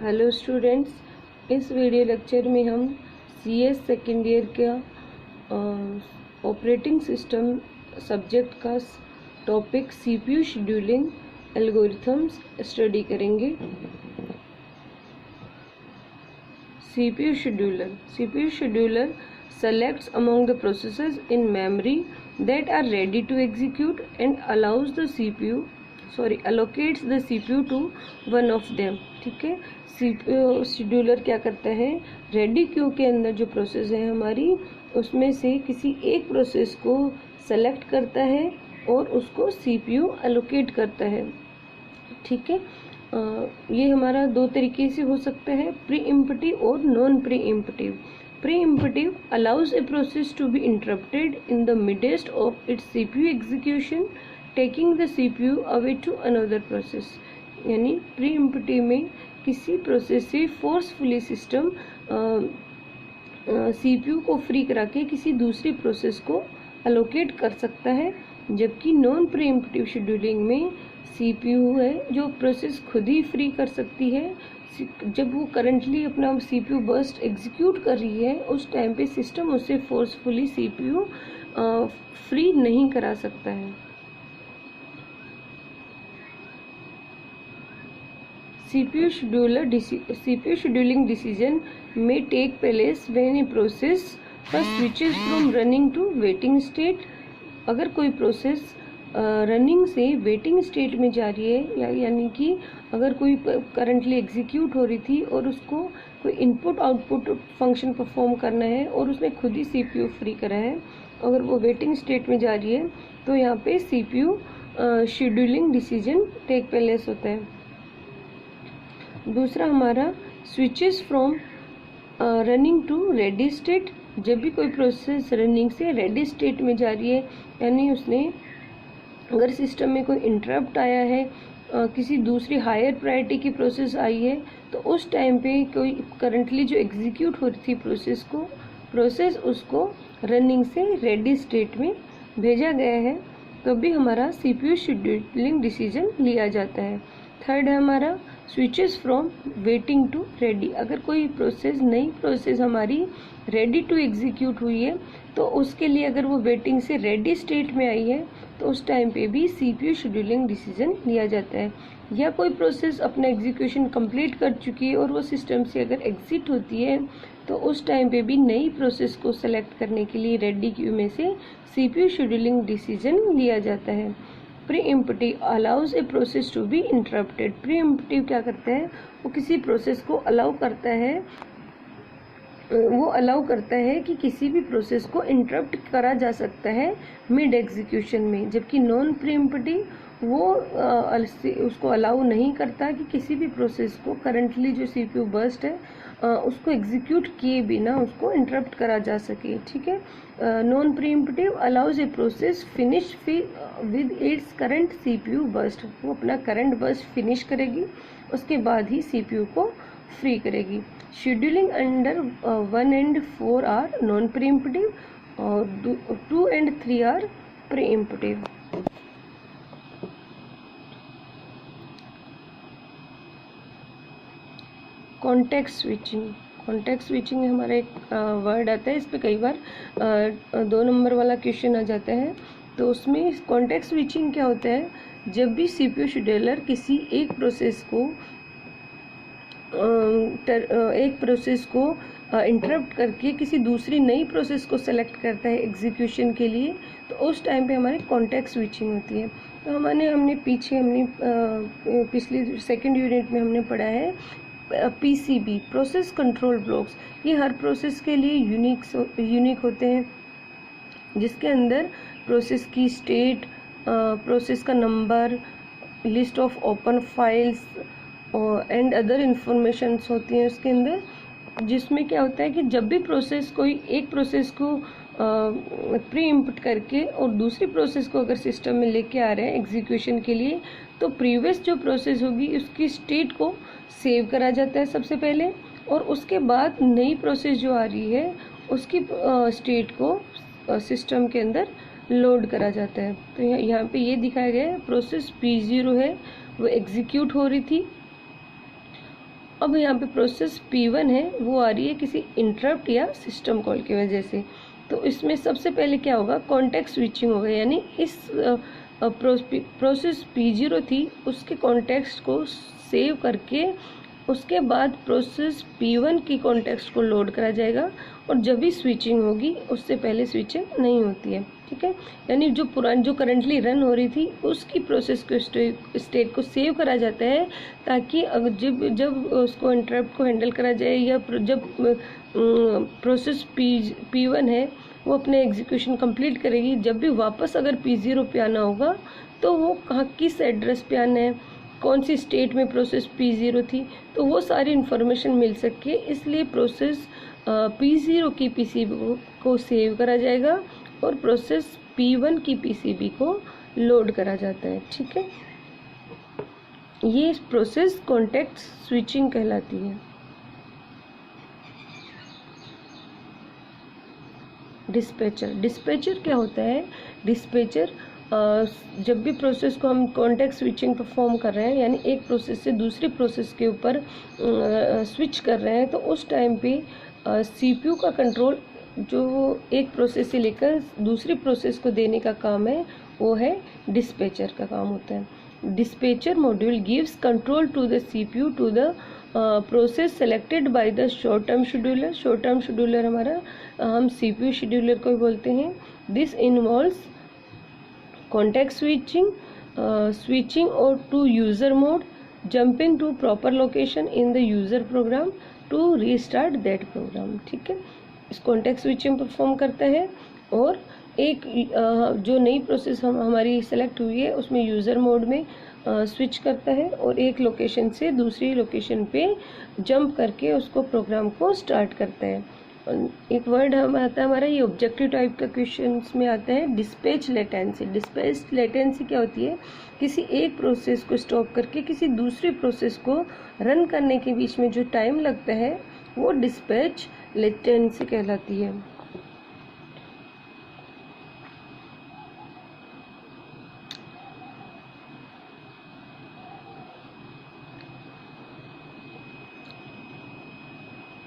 Hello students, इस video lecture में हम CS सेकेंड ईयर का ऑपरेटिंग सिस्टम सब्जेक्ट का topic CPU scheduling algorithms study करेंगे। CPU scheduler selects among the processes in memory that are ready to execute and allocates the CPU to one of them। ठीक है, CPU scheduler क्या करता है, ready queue के अंदर जो प्रोसेस है हमारी, उसमें से किसी एक प्रोसेस को सेलेक्ट करता है और उसको CPU एलोकेट करता है। ठीक है, ये हमारा दो तरीके से हो सकता है, प्री इम्पटिव और non preemptive. Preemptive allows a process to be interrupted in the midst of its CPU execution taking the CPU away to another process. यानी प्री इम्पटिव में किसी प्रोसेस से फोर्सफुली सिस्टम CPU को free करा के किसी दूसरी process को अलोकेट कर सकता है, जबकि नॉन प्री इम्पटिव शेड्यूलिंग में CPU है जो प्रोसेस खुद ही फ्री कर सकती है। जब वो करंटली अपना CPU बर्स्ट एग्जीक्यूट कर रही है, उस टाइम पे सिस्टम उससे फोर्सफुली CPU फ्री नहीं करा सकता है। CPU scheduling decision may take place when a process first switches from running to waiting state। अगर कोई प्रोसेस रनिंग से वेटिंग स्टेट में जा रही है, यानी कि अगर कोई करंटली एग्जीक्यूट हो रही थी और उसको कोई इनपुट आउटपुट फंक्शन परफॉर्म करना है और उसने खुद ही CPU फ्री करा है, अगर वो वेटिंग स्टेट में जा रही है तो यहाँ पे CPU scheduling decision take place होता है। दूसरा हमारा switches from running to ready state. जब भी कोई प्रोसेस रनिंग से रेडी स्टेट में जा रही है, यानी उसने अगर सिस्टम में कोई इंटरप्ट आया है, किसी दूसरी हायर प्रायोरिटी की प्रोसेस आई है, तो उस टाइम पे कोई करंटली जो एग्जीक्यूट हो रही थी प्रोसेस उसको रनिंग से रेडी स्टेट में भेजा गया है, तो भी हमारा CPU शेड्यूलिंग डिसीजन लिया जाता है। थर्ड है हमारा switches from waiting to ready. अगर कोई नई प्रोसेस हमारी रेडी टू एग्जीक्यूट हुई है, तो उसके लिए अगर वो वेटिंग से रेडी स्टेट में आई है, तो उस टाइम पे भी CPU शेड्यूलिंग डिसीजन लिया जाता है। या कोई प्रोसेस अपना एग्जीक्यूशन कंप्लीट कर चुकी है और वो सिस्टम से अगर एग्जिट होती है, तो उस टाइम पे भी नई प्रोसेस को सेलेक्ट करने के लिए रेडी क्यू में से CPU शेड्यूलिंग डिसीजन लिया जाता है। Preemptive allows a process to be interrupted. Preemptive क्या करता है, वो किसी प्रोसेस को अलाउ करता है कि किसी भी प्रोसेस को इंटरप्ट करा जा सकता है मिड एग्जीक्यूशन में, जबकि नॉन प्री इम्पटिव वो उसको अलाउ नहीं करता कि किसी भी प्रोसेस को करंटली जो CPU बर्स्ट है उसको एग्जीक्यूट किए बिना उसको इंटरप्ट करा जा सके। ठीक है, non preemptive allows a process finish with its current CPU burst. वो अपना करंट बर्स्ट फिनिश करेगी, उसके बाद ही CPU को फ्री करेगी। Scheduling under 1 and 4 are non preemptive और 2 and 3 are preemptive. Context switching हमारा एक वर्ड आता है, इस पे कई बार 2 नंबर वाला क्वेश्चन आ जाता है। तो उसमें कॉन्टेक्स्ट स्विचिंग क्या होता है, जब भी CPU शेड्यूलर किसी एक प्रोसेस को इंटरप्ट करके किसी दूसरी नई प्रोसेस को सेलेक्ट करता है एग्जीक्यूशन के लिए, तो उस टाइम पे हमारी कॉन्टेक्स्ट स्विचिंग होती है। तो हमने पिछली सेकेंड यूनिट में हमने पढ़ा है PCB प्रोसेस कंट्रोल ब्लॉक्स। ये हर प्रोसेस के लिए यूनिक होते हैं, जिसके अंदर प्रोसेस की स्टेट, प्रोसेस का number, list of open files and other informations होती हैं उसके अंदर। जिसमें क्या होता है कि जब भी कोई एक प्रोसेस को प्री इम्पुट करके और दूसरी प्रोसेस को अगर सिस्टम में लेके आ रहे हैं एग्जीक्यूशन के लिए, तो प्रीवियस जो प्रोसेस होगी उसकी स्टेट को सेव करा जाता है सबसे पहले, और उसके बाद नई प्रोसेस जो आ रही है उसकी स्टेट को सिस्टम के अंदर लोड करा जाता है। तो यहाँ पे ये दिखाया गया है, प्रोसेस P0 है, वो एग्जीक्यूट हो रही थी अब यहाँ पे प्रोसेस P1 है वो आ रही है किसी इंटरप्ट या सिस्टम कॉल की वजह से। तो इसमें सबसे पहले क्या होगा, कॉन्टेक्स्ट स्विचिंग होगा, यानी इस प्रोसेस P0 थी उसके कॉन्टेक्स्ट को सेव करके उसके बाद प्रोसेस P1 की कॉन्टेक्स्ट को लोड करा जाएगा, और जब भी स्विचिंग होगी उससे पहले स्विचिंग नहीं होती है। ठीक है, यानी जो करंटली रन हो रही थी उसकी प्रोसेस को स्टेट को सेव करा जाता है, ताकि अगर जब उसको इंटरप्ट को हैंडल करा जाए या जब प्रोसेस P1 है वो अपने एग्जीक्यूशन कंप्लीट करेगी, जब भी वापस अगर P0 पे आना होगा तो वो कहाँ किस एड्रेस पे आना है, कौन सी स्टेट में प्रोसेस P0 थी, तो वो सारी इन्फॉर्मेशन मिल सके, इसलिए प्रोसेस P0 की PCB को सेव करा जाएगा और प्रोसेस P1 की PCB को लोड करा जाता है। ठीक है, ये प्रोसेस कॉन्टेक्स्ट स्विचिंग कहलाती है। डिस्पैचर क्या होता है, डिस्पैचर जब भी प्रोसेस को हम कॉन्टेक्स्ट स्विचिंग परफॉर्म कर रहे हैं, यानी एक प्रोसेस से दूसरी प्रोसेस के ऊपर स्विच कर रहे हैं, तो उस टाइम पे CPU का कंट्रोल जो एक प्रोसेस से लेकर दूसरी प्रोसेस को देने का काम है वो है डिस्पैचर का काम होता है। Dispatcher module gives control to the CPU to the process selected by the short term scheduler. Short term scheduler हमारा हम CPU शेड्यूलर को बोलते हैं। दिस इन्वॉल्व्स कॉन्टेक्स्ट स्विचिंग और to user mode, jumping to proper location in the user program to restart that program. ठीक है, इस context switching perform करता है, और एक जो नई प्रोसेस हमारी सेलेक्ट हुई है उसमें यूज़र मोड में स्विच करता है और एक लोकेशन से दूसरी लोकेशन पे जंप करके उसको प्रोग्राम को स्टार्ट करता है। एक वर्ड आता है हमारा, ये ऑब्जेक्टिव टाइप का क्वेश्चंस में आता है, डिस्पैच लेटेंसी। डिस्पैच लेटेंसी क्या होती है, किसी एक प्रोसेस को स्टॉप करके किसी दूसरी प्रोसेस को रन करने के बीच में जो टाइम लगता है वो डिस्पैच लेटेंसी कहलाती है।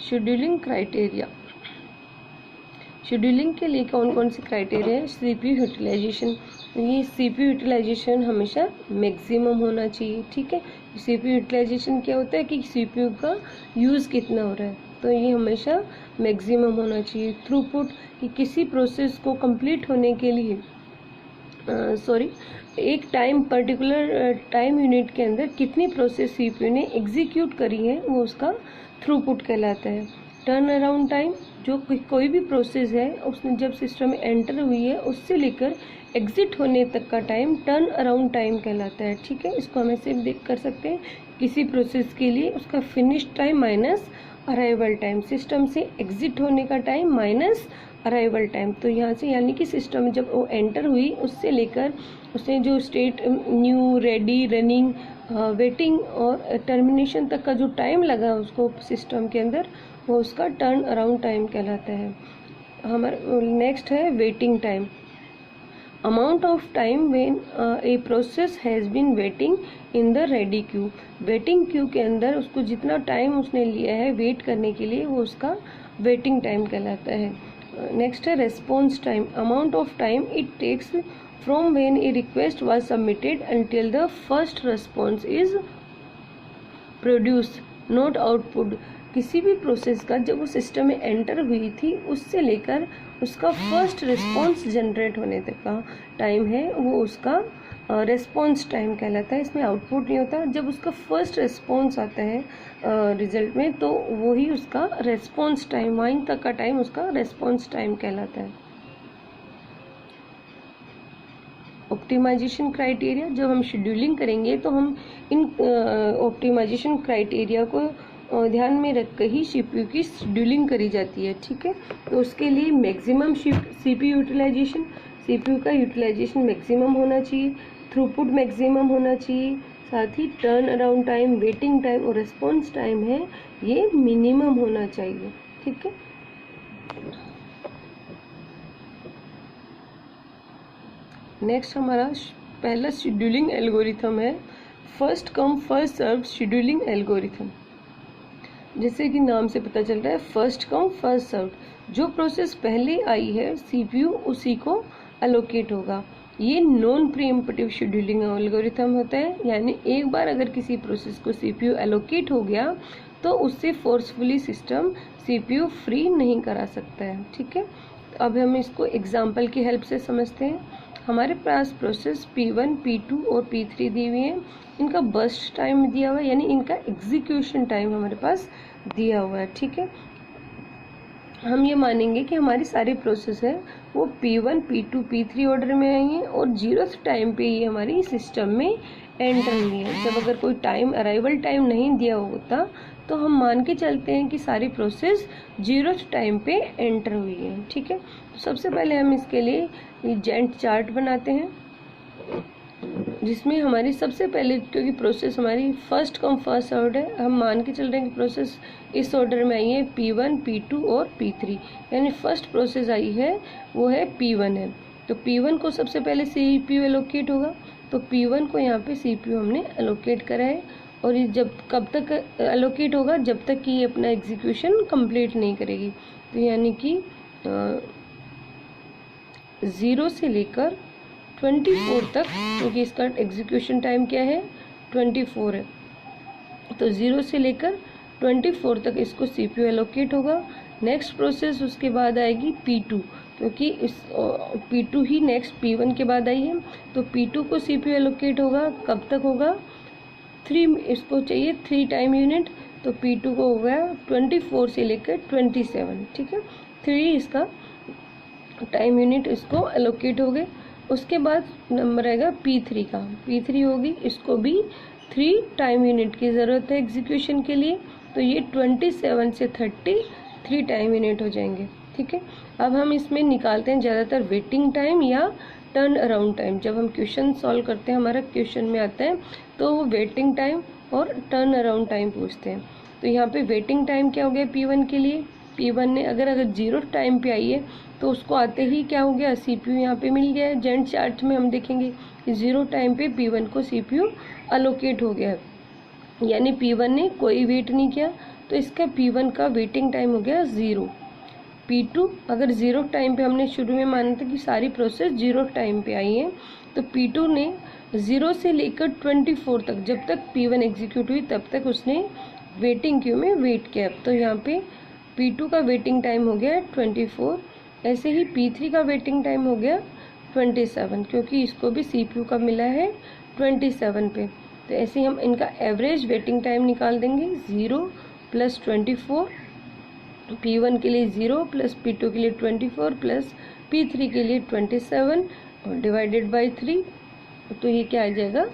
शेड्यूलिंग क्राइटेरिया, शेड्यूलिंग के लिए कौन कौन से क्राइटेरिया है, CPU यूटिलाइजेशन, ये CPU यूटिलाइजेशन हमेशा मैक्सिमम होना चाहिए। ठीक है, CPU यूटिलाइजेशन क्या होता है कि CPU का यूज़ कितना हो रहा है, तो ये हमेशा मैक्सिमम होना चाहिए। थ्रूपुट, कि किसी प्रोसेस को कंप्लीट होने के लिए एक पर्टिकुलर टाइम यूनिट के अंदर कितनी प्रोसेस CPU ने एग्जीक्यूट करी है वो उसका थ्रूपुट कहलाता है। टर्न अराउंड टाइम, जो कोई भी प्रोसेस है उसने जब सिस्टम में एंटर हुई है उससे लेकर एग्जिट होने तक का टाइम टर्न अराउंड टाइम कहलाता है। ठीक है, इसको हम ऐसे देख कर सकते हैं, किसी प्रोसेस के लिए उसका finish time minus arrival time, system से एग्जिट होने का टाइम माइनस अराइवल टाइम। तो यहाँ से यानी कि सिस्टम में जब वो एंटर हुई उससे लेकर उसने जो state new, ready, running, waiting और टर्मिनेशन तक का जो टाइम लगा उसको सिस्टम के अंदर, वो उसका टर्न अराउंड टाइम कहलाता है। हमारा नेक्स्ट है waiting time, amount of time when a process has been waiting in the ready queue. Waiting queue के अंदर उसको जितना टाइम उसने लिया है वेट करने के लिए वो उसका वेटिंग टाइम कहलाता है। नेक्स्ट है response time, amount of time it takes from when a request was submitted until the first response is produce not output. किसी भी प्रोसेस का जब वो सिस्टम में एंटर हुई थी उससे लेकर उसका फर्स्ट रिस्पॉन्स जनरेट होने तक का टाइम है वो उसका रिस्पॉन्स टाइम कहलाता है। इसमें आउटपुट नहीं होता, जब उसका फर्स्ट रिस्पॉन्स आता है रिजल्ट में तो वही उसका रिस्पॉन्स टाइम, वहीं तक का टाइम उसका रिस्पॉन्स टाइम कहलाता है। ऑप्टिमाइजेशन क्राइटेरिया, जब हम शेड्यूलिंग करेंगे तो हम इन ऑप्टिमाइजेशन क्राइटेरिया को ध्यान में रख कर ही CPU की शेड्यूलिंग करी जाती है। ठीक है, तो उसके लिए मैक्सिमम CPU यूटिलाइजेशन, CPU का यूटिलाइजेशन मैक्सिमम होना चाहिए, थ्रूपुट मैक्सिमम होना चाहिए, साथ ही turn around time, waiting time और रिस्पॉन्स टाइम है ये मिनिमम होना चाहिए। ठीक है, नेक्स्ट हमारा पहला शेड्यूलिंग एल्गोरिथम है first come first serve scheduling algorithm. जैसे कि नाम से पता चल रहा है फर्स्ट कम फर्स्ट सर्व्ड, जो प्रोसेस पहले आई है सीपीयू उसी को अलोकेट होगा। ये नॉन प्रीएम्प्टिव शेड्यूलिंग एल्गोरिथम होता है, यानी एक बार अगर किसी प्रोसेस को सीपीयू एलोकेट हो गया तो उससे फोर्सफुली सिस्टम सीपीयू फ्री नहीं करा सकता है। ठीक है, अब हम इसको एग्जाम्पल की हेल्प से समझते हैं। हमारे पास प्रोसेस P1, P2 और P3 दी हुई है। इनका बर्स्ट टाइम दिया हुआ है, यानी इनका एग्जीक्यूशन टाइम हमारे पास दिया हुआ है। ठीक है, हम ये मानेंगे कि हमारी सारी प्रोसेस है वो P1, P2, P3 ऑर्डर में आई हैं और 0th टाइम पे ये हमारी सिस्टम में एंटर हुई है। जब अगर कोई टाइम अराइवल टाइम नहीं दिया होता तो हम मान के चलते हैं कि सारी प्रोसेस 0th टाइम पे एंटर हुई है। ठीक है, तो सबसे पहले हम इसके लिए जेंट चार्ट बनाते हैं, जिसमें हमारी सबसे पहले, क्योंकि प्रोसेस हमारी फर्स्ट कम फर्स्ट सर्व्ड है, हम मान के चल रहे हैं कि प्रोसेस इस ऑर्डर में आई है P1, P2 और P3, यानी फर्स्ट प्रोसेस आई है वो है P1 है। तो P1 को सबसे पहले CPU एलोकेट होगा, तो P1 को यहाँ पे CPU हमने एलोकेट करा है, और ये जब कब तक एलोकेट होगा, जब तक कि ये अपना एग्जीक्यूशन कंप्लीट नहीं करेगी। तो यानी कि 0 से लेकर 24 तक, क्योंकि इसका एग्जीक्यूशन टाइम क्या है 24 है, तो 0 से लेकर 24 तक इसको CPU एलोकेट होगा। नेक्स्ट प्रोसेस उसके बाद आएगी P2, क्योंकि इस P2 ही नेक्स्ट P1 के बाद आई है, तो P2 को CPU एलोकेट होगा। कब तक होगा 3, इसको चाहिए 3 टाइम यूनिट, तो P2 को हो गया 24 से लेकर 27। ठीक है, 3 इसका टाइम यूनिट इसको एलोकेट हो गए। उसके बाद नंबर आएगा P3 का, P3 होगी, इसको भी 3 टाइम यूनिट की ज़रूरत है एग्जीक्यूशन के लिए, तो ये 27 से 33 टाइम यूनिट हो जाएंगे। ठीक है, अब हम इसमें निकालते हैं ज़्यादातर वेटिंग टाइम या टर्न अराउंड टाइम। जब हम क्वेश्चन सॉल्व करते हैं, हमारा क्वेश्चन में आता है तो वो वेटिंग टाइम और टर्न अराउंड टाइम पूछते हैं। तो यहाँ पे वेटिंग टाइम क्या हो गया P1 के लिए, P1 ने अगर 0 टाइम पे आई है तो उसको आते ही क्या हो गया, CPU यहाँ पे मिल गया है। जेंट चार्ट में हम देखेंगे कि 0 टाइम पे P1 को CPU अलोकेट हो गया है, यानी P1 ने कोई वेट नहीं किया, तो इसका P1 का वेटिंग टाइम हो गया 0। P2 अगर 0 टाइम पे, हमने शुरू में माना था कि सारी प्रोसेस 0 टाइम पे आई है, तो P2 ने 0 से लेकर 24 तक, जब तक P1 एग्जीक्यूट हुई तब तक उसने वेटिंग क्यू में वेट किया। तो यहाँ पे P2 का वेटिंग टाइम हो गया 24। ऐसे ही P3 का वेटिंग टाइम हो गया 27, क्योंकि इसको भी CPU का मिला है 27 पे। तो ऐसे ही हम इनका एवरेज वेटिंग टाइम निकाल देंगे, 0 + 24, P1 के लिए 0 + P2 के लिए 24 + P3 के लिए 27 और डिवाइडेड बाय 3, तो ये क्या आ जाएगा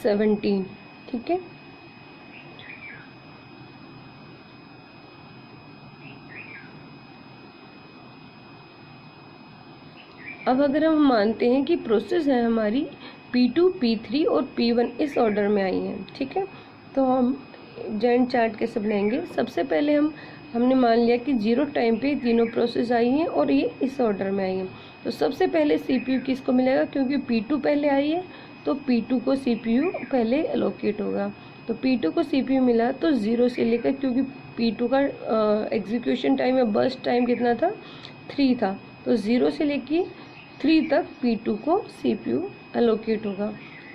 17। ठीक है, अब अगर हम मानते हैं कि प्रोसेस है हमारी P2, P3 और P1 इस ऑर्डर में आई हैं, ठीक है, तो हम जेंट चार्ट कैसे बनाएंगे। सबसे पहले हमने मान लिया कि 0 टाइम पे तीनों प्रोसेस आई हैं और ये इस ऑर्डर में आई हैं, तो सबसे पहले CPU किसको मिलेगा, क्योंकि P2 पहले आई है तो P2 को CPU पहले एलोकेट होगा। तो P2 को CPU मिला तो 0 से लेकर, क्योंकि P2 का एग्जीक्यूशन टाइम या बर्स्ट टाइम कितना था 3 था, तो 0 से लेकर 3 तक P2 को CPU एलोकेट होगा।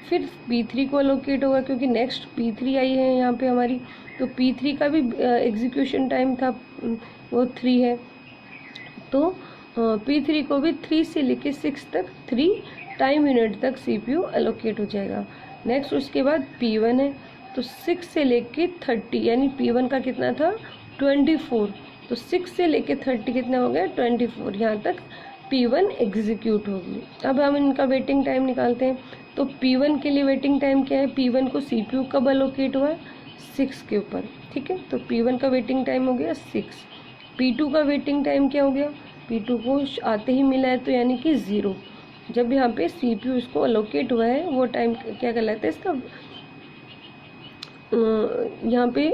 फिर P3 को एलोकेट होगा, क्योंकि नेक्स्ट P3 आई है यहाँ पे हमारी, तो P3 का भी एग्जीक्यूशन टाइम था वो 3 है, तो P3 को भी 3 से लेके 6 तक 3 टाइम यूनिट तक CPU एलोकेट हो जाएगा। नेक्स्ट उसके बाद P1 है, तो 6 से लेके 30, यानी P1 का कितना था 24, तो 6 से लेके 30 कितना हो गया 24, यहाँ तक P1 एग्जीक्यूट होगी। अब हम इनका वेटिंग टाइम निकालते हैं, तो P1 के लिए वेटिंग टाइम क्या है, P1 को CPU कब एलोकेट हुआ 6 के ऊपर, ठीक है, तो P1 का वेटिंग टाइम हो गया 6। P2 का वेटिंग टाइम क्या हो गया, P2 को आते ही मिला है तो यानी कि 0। जब यहाँ पे CPU इसको एलोकेट हुआ है वो टाइम क्या कहलाता है इसका, यहाँ पे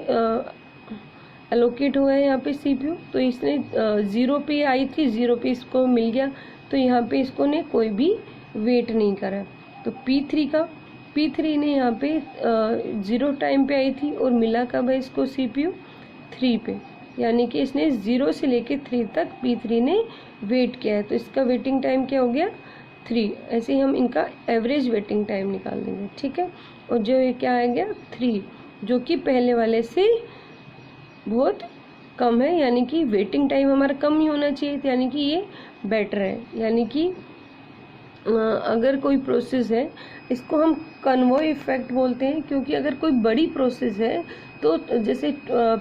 एलोकेट हुआ है यहाँ पे CPU, तो इसने 0 पे आई थी, 0 पे इसको मिल गया, तो यहाँ पे इसको ने कोई भी वेट नहीं करा। तो P3 ने यहाँ पे 0 टाइम पे आई थी और मिला कब है इसको CPU 3 पे, यानी कि इसने 0 से लेके 3 तक P3 ने वेट किया है, तो इसका वेटिंग टाइम क्या हो गया 3। ऐसे ही हम इनका एवरेज वेटिंग टाइम निकाल देंगे, ठीक है। और जो ये क्या आ गया 3, जो कि पहले वाले से बहुत कम है, यानी कि वेटिंग टाइम हमारा कम ही होना चाहिए, यानी कि ये बेटर है। यानी कि अगर कोई प्रोसेस है, इसको हम कन्वॉय इफेक्ट बोलते हैं, क्योंकि अगर कोई बड़ी प्रोसेस है तो जैसे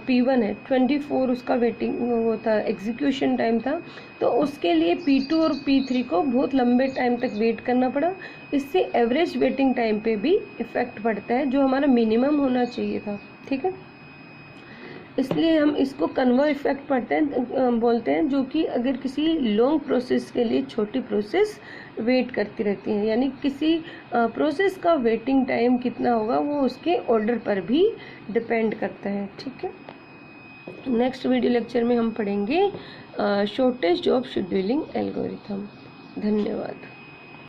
P1 है 24 उसका वेटिंग वो था, एग्जीक्यूशन टाइम था, तो उसके लिए P2 और P3 को बहुत लंबे टाइम तक वेट करना पड़ा। इससे एवरेज वेटिंग टाइम पे भी इफेक्ट पड़ता है, जो हमारा मिनिमम होना चाहिए था, ठीक है। इसलिए हम इसको कन्वॉय इफेक्ट बोलते हैं, जो कि अगर किसी लॉन्ग प्रोसेस के लिए छोटी प्रोसेस वेट करती रहती है, यानी किसी प्रोसेस का वेटिंग टाइम कितना होगा वो उसके ऑर्डर पर भी डिपेंड करता है, ठीक है। नेक्स्ट वीडियो लेक्चर में हम पढ़ेंगे शॉर्टेज जॉब शेड्यूलिंग एल्गोरिथम। धन्यवाद।